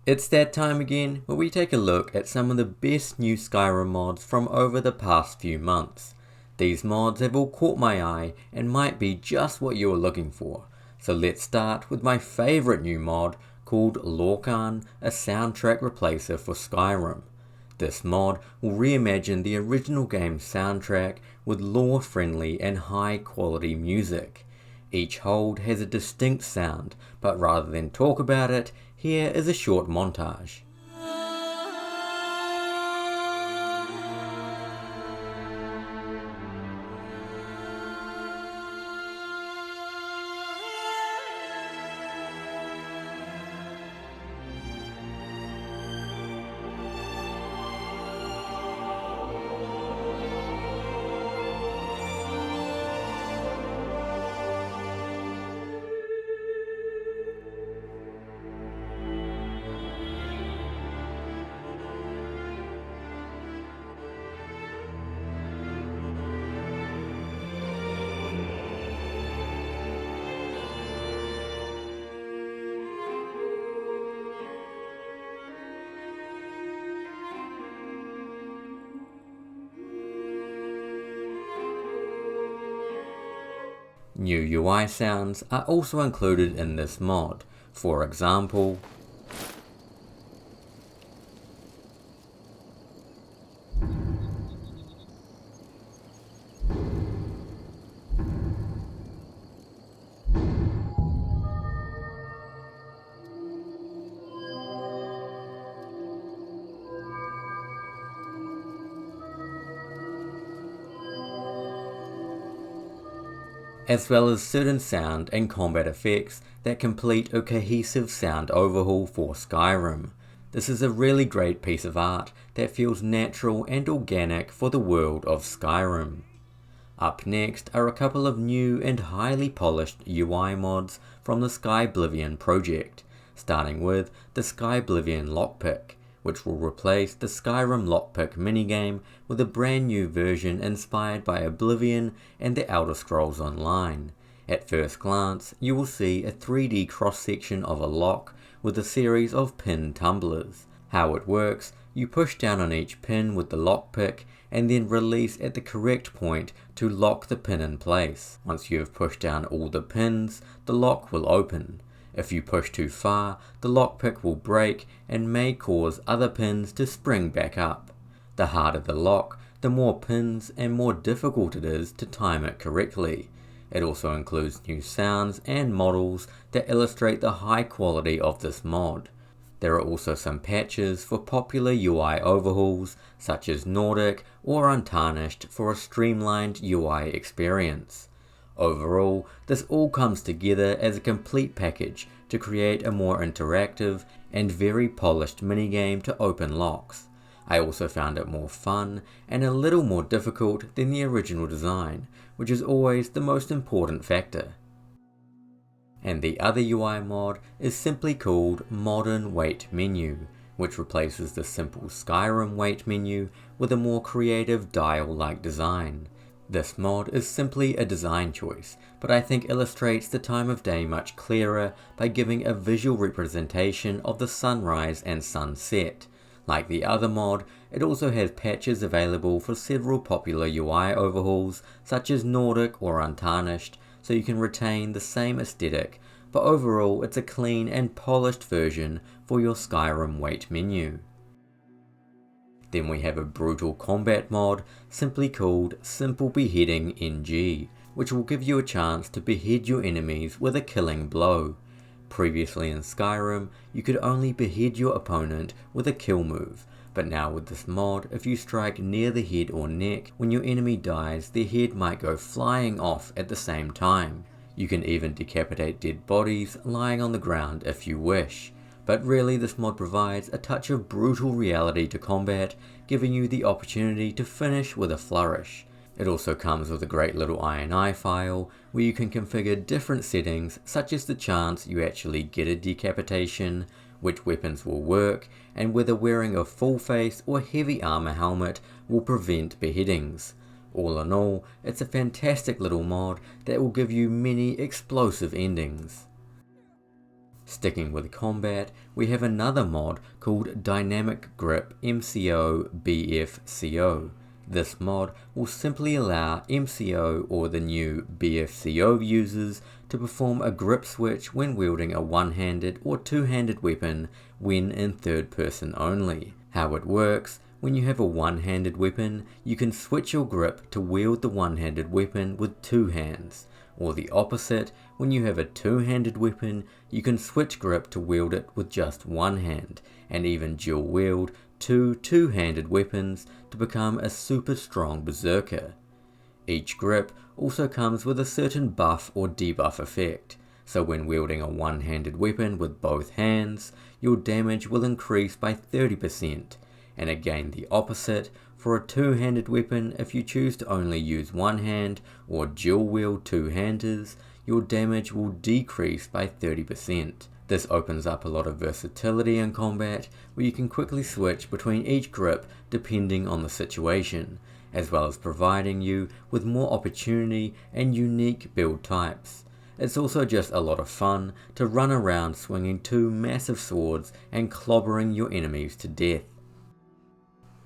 It's that time again where we take a look at some of the best new Skyrim mods from over the past few months. These mods have all caught my eye and might be just what you were looking for. So let's start with my favourite new mod called Lorkhan, a soundtrack replacer for Skyrim. This mod will reimagine the original game's soundtrack with lore-friendly and high-quality music. Each hold has a distinct sound, but rather than talk about it, here is a short montage. New UI sounds are also included in this mod. For example, as well as certain sound and combat effects that complete a cohesive sound overhaul for Skyrim. This is a really great piece of art that feels natural and organic for the world of Skyrim. Up next are a couple of new and highly polished UI mods from the Skyblivion project, starting with the Skyblivion Lockpick, which will replace the Skyrim Lockpick minigame with a brand new version inspired by Oblivion and the Elder Scrolls Online. At first glance, you will see a 3D cross-section of a lock with a series of pin tumblers. How it works, you push down on each pin with the lockpick and then release at the correct point to lock the pin in place. Once you have pushed down all the pins, the lock will open. If you push too far, the lockpick will break and may cause other pins to spring back up. The harder the lock, the more pins and more difficult it is to time it correctly. It also includes new sounds and models that illustrate the high quality of this mod. There are also some patches for popular UI overhauls such as Nordic or Untarnished for a streamlined UI experience. Overall, this all comes together as a complete package to create a more interactive and very polished minigame to open locks. I also found it more fun and a little more difficult than the original design, which is always the most important factor. And the other UI mod is simply called Modern Wait Menu, which replaces the simple Skyrim wait menu with a more creative dial-like design. This mod is simply a design choice, but I think illustrates the time of day much clearer by giving a visual representation of the sunrise and sunset. Like the other mod, it also has patches available for several popular UI overhauls such as Nordic or Untarnished, so you can retain the same aesthetic, but overall it's a clean and polished version for your Skyrim wait menu. Then we have a brutal combat mod simply called Simple Beheading NG, which will give you a chance to behead your enemies with a killing blow. Previously in Skyrim, you could only behead your opponent with a kill move, but now with this mod, if you strike near the head or neck, when your enemy dies, their head might go flying off at the same time. You can even decapitate dead bodies lying on the ground if you wish. But really this mod provides a touch of brutal reality to combat, giving you the opportunity to finish with a flourish. It also comes with a great little INI file, where you can configure different settings such as the chance you actually get a decapitation, which weapons will work, and whether wearing a full face or heavy armor helmet will prevent beheadings. All in all, it's a fantastic little mod that will give you many explosive endings. Sticking with combat, we have another mod called Dynamic Grip MCO BFCO. This mod will simply allow MCO or the new BFCO users to perform a grip switch when wielding a one-handed or two-handed weapon when in third person only. How it works: when you have a one-handed weapon, you can switch your grip to wield the one-handed weapon with two hands. Or the opposite, when you have a two-handed weapon, you can switch grip to wield it with just one hand, and even dual wield two two-handed weapons to become a super strong berserker. Each grip also comes with a certain buff or debuff effect, so when wielding a one-handed weapon with both hands, your damage will increase by 30%, and again the opposite for a two-handed weapon. If you choose to only use one hand or dual wield two-handers, your damage will decrease by 30%. This opens up a lot of versatility in combat, where you can quickly switch between each grip depending on the situation, as well as providing you with more opportunity and unique build types. It's also just a lot of fun to run around swinging two massive swords and clobbering your enemies to death.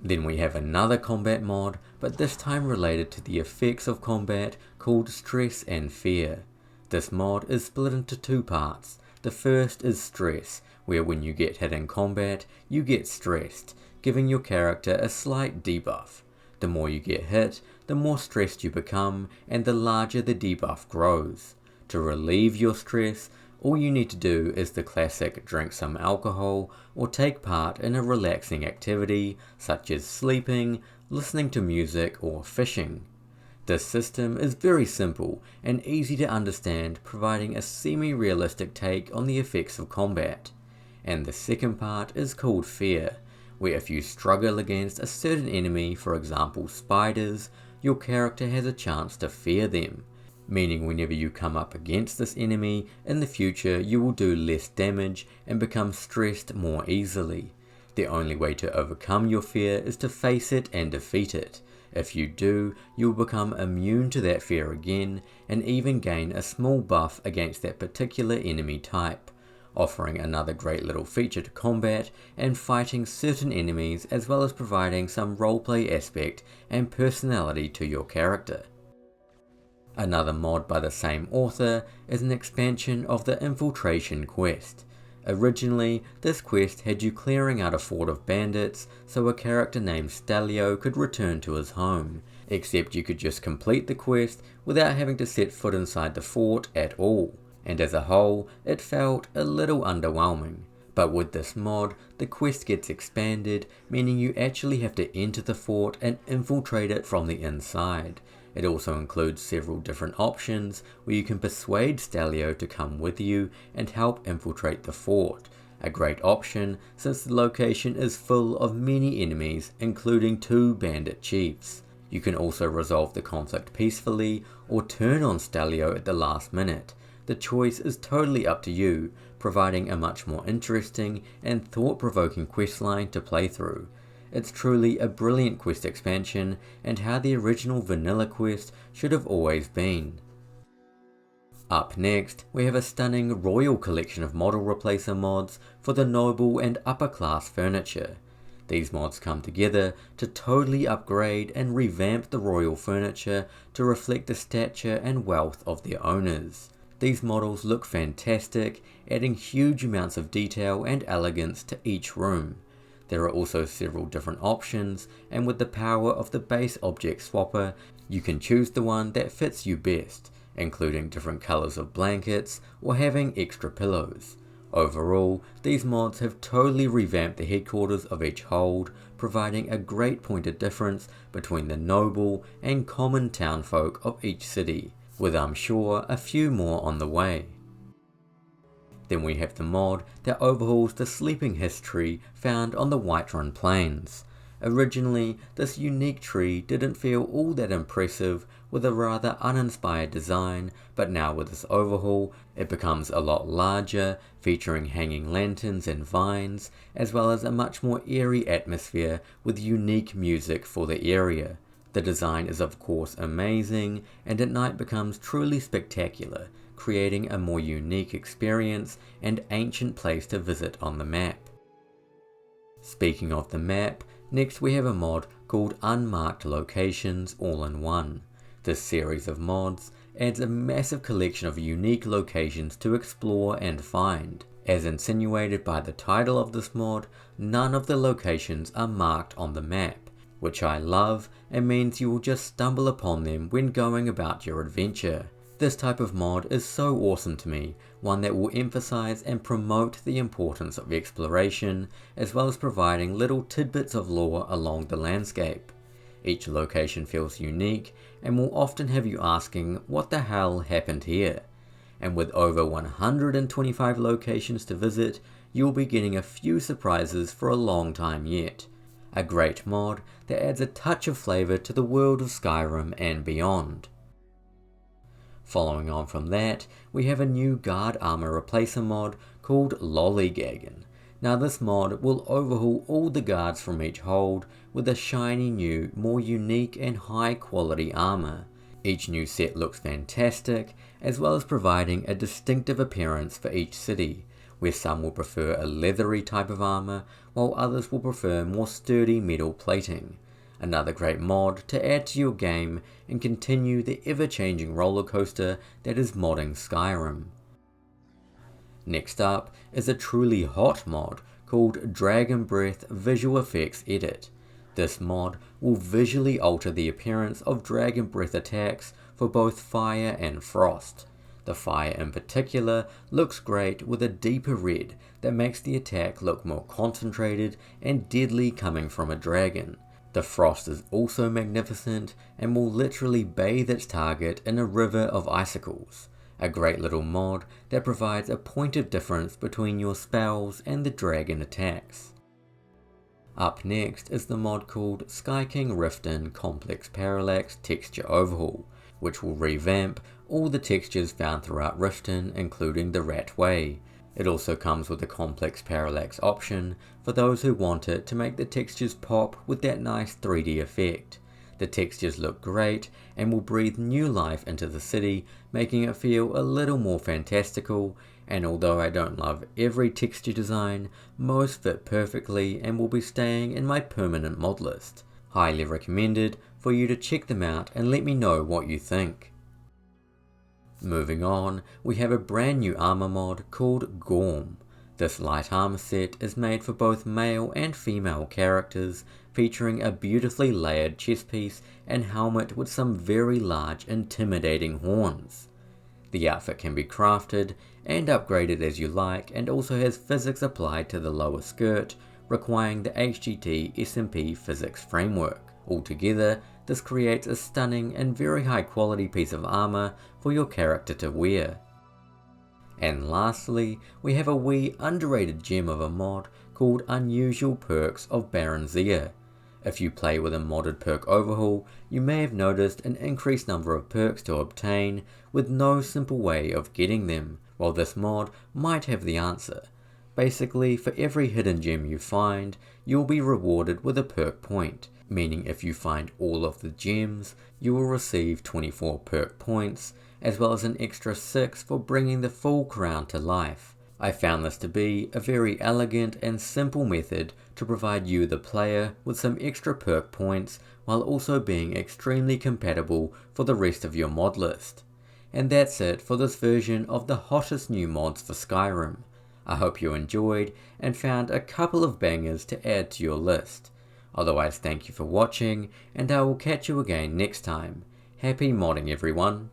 Then we have another combat mod, but this time related to the effects of combat, called Stress and Fear. This mod is split into two parts. The first is Stress, where when you get hit in combat, you get stressed, giving your character a slight debuff. The more you get hit, the more stressed you become, and the larger the debuff grows. To relieve your stress, all you need to do is the classic drink some alcohol or take part in a relaxing activity such as sleeping, listening to music, or fishing. This system is very simple and easy to understand, providing a semi-realistic take on the effects of combat. And the second part is called Fear, where if you struggle against a certain enemy, for example spiders, your character has a chance to fear them, meaning whenever you come up against this enemy in the future, you will do less damage and become stressed more easily. The only way to overcome your fear is to face it and defeat it. If you do, you will become immune to that fear again, and even gain a small buff against that particular enemy type, offering another great little feature to combat and fighting certain enemies, as well as providing some roleplay aspect and personality to your character. Another mod by the same author is an expansion of the Infiltration quest. Originally, this quest had you clearing out a fort of bandits so a character named Stalio could return to his home, except you could just complete the quest without having to set foot inside the fort at all, and as a whole, it felt a little underwhelming. But with this mod, the quest gets expanded, meaning you actually have to enter the fort and infiltrate it from the inside. It also includes several different options where you can persuade Stalio to come with you and help infiltrate the fort. A great option since the location is full of many enemies, including two bandit chiefs. You can also resolve the conflict peacefully or turn on Stalio at the last minute. The choice is totally up to you, providing a much more interesting and thought-provoking questline to play through. It's truly a brilliant quest expansion, and how the original vanilla quest should have always been. Up next, we have a stunning royal collection of model replacer mods for the noble and upper class furniture. These mods come together to totally upgrade and revamp the royal furniture to reflect the stature and wealth of their owners. These models look fantastic, adding huge amounts of detail and elegance to each room. There are also several different options, and with the power of the base object swapper, you can choose the one that fits you best, including different colors of blankets or having extra pillows. Overall, these mods have totally revamped the headquarters of each hold, providing a great point of difference between the noble and common townfolk of each city, with I'm sure a few more on the way. Then we have the mod that overhauls the sleeping Hist Tree found on the Whiterun Plains. Originally, this unique tree didn't feel all that impressive with a rather uninspired design, but now with this overhaul, it becomes a lot larger, featuring hanging lanterns and vines, as well as a much more eerie atmosphere with unique music for the area. The design is of course amazing, and at night becomes truly spectacular, creating a more unique experience and ancient place to visit on the map. Speaking of the map, next we have a mod called Unmarked Locations All-in-One. This series of mods adds a massive collection of unique locations to explore and find. As insinuated by the title of this mod, none of the locations are marked on the map, which I love and means you will just stumble upon them when going about your adventure. This type of mod is so awesome to me, one that will emphasize and promote the importance of exploration, as well as providing little tidbits of lore along the landscape. Each location feels unique and will often have you asking what the hell happened here. And with over 125 locations to visit, you'll be getting a few surprises for a long time yet. A great mod that adds a touch of flavour to the world of Skyrim and beyond. Following on from that, we have a new guard armor replacer mod called Lollygaggin. Now this mod will overhaul all the guards from each hold with a shiny new, more unique and high quality armor. Each new set looks fantastic, as well as providing a distinctive appearance for each city, where some will prefer a leathery type of armor, while others will prefer more sturdy metal plating. Another great mod to add to your game and continue the ever-changing roller coaster that is modding Skyrim. Next up is a truly hot mod called Dragon Breath Visual Effects Edit. This mod will visually alter the appearance of Dragon Breath attacks for both fire and frost. The fire in particular looks great with a deeper red that makes the attack look more concentrated and deadly coming from a dragon. The frost is also magnificent and will literally bathe its target in a river of icicles. A great little mod that provides a point of difference between your spells and the dragon attacks. Up next is the mod called Skyking Riften Complex Parallax Texture Overhaul, which will revamp all the textures found throughout Riften, including the Rat Way. It also comes with a complex parallax option for those who want it to make the textures pop with that nice 3D effect. The textures look great and will breathe new life into the city, making it feel a little more fantastical, and although I don't love every texture design, most fit perfectly and will be staying in my permanent mod list. Highly recommended for you to check them out and let me know what you think. Moving on, we have a brand new armor mod called Gorm. This light armor set is made for both male and female characters, featuring a beautifully layered chest piece and helmet with some very large, intimidating horns. The outfit can be crafted and upgraded as you like, and also has physics applied to the lower skirt, requiring the HDT-SMP physics framework. Altogether, this creates a stunning and very high quality piece of armor for your character to wear. And lastly, we have a wee underrated gem of a mod called Unusual Perks of Barenziah. If you play with a modded perk overhaul, you may have noticed an increased number of perks to obtain with no simple way of getting them. Well, this mod might have the answer. Basically, for every hidden gem you find, you'll be rewarded with a perk point, meaning if you find all of the gems, you will receive 24 perk points, as well as an extra 6 for bringing the full crown to life. I found this to be a very elegant and simple method to provide you, the player, with some extra perk points, while also being extremely compatible for the rest of your mod list. And that's it for this version of the hottest new mods for Skyrim. I hope you enjoyed and found a couple of bangers to add to your list. Otherwise, thank you for watching, and I will catch you again next time. Happy modding, everyone.